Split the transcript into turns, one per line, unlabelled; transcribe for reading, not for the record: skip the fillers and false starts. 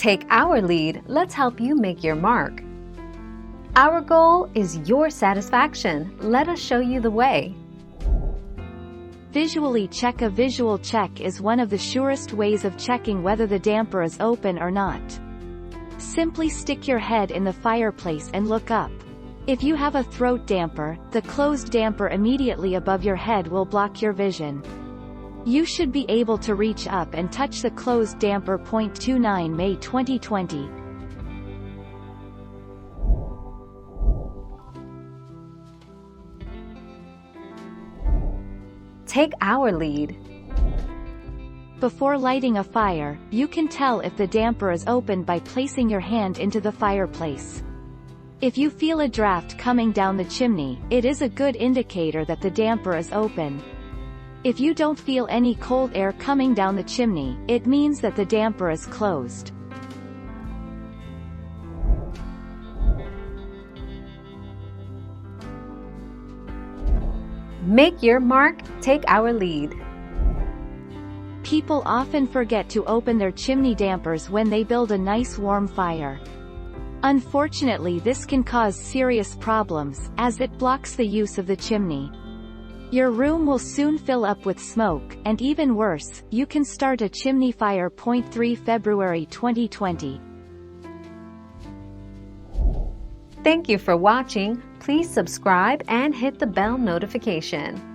Take our lead, let's help you make your mark. Our goal is your satisfaction. Let us show you the way.
Visually check. A visual check is one of the surest ways of checking whether the damper is open or not. Simply stick your head in the fireplace and look up. If you have a throat damper, the closed damper immediately above your head will block your vision. You should be able to reach up and touch the closed damper. 29 May 2020.
Take our lead.
Before lighting a fire, you can tell if the damper is open by placing your hand into the fireplace. If you feel a draft coming down the chimney, it is a good indicator that the damper is open. If you don't feel any cold air coming down the chimney, it means that the damper is closed.
Make your mark, take our lead.
People often forget to open their chimney dampers when they build a nice warm fire. Unfortunately, this can cause serious problems, as it blocks the use of the chimney. Your room will soon fill up with smoke, and even worse, you can start a chimney fire. 3 February 2020.
Thank you for watching. Please subscribe and hit the bell notification.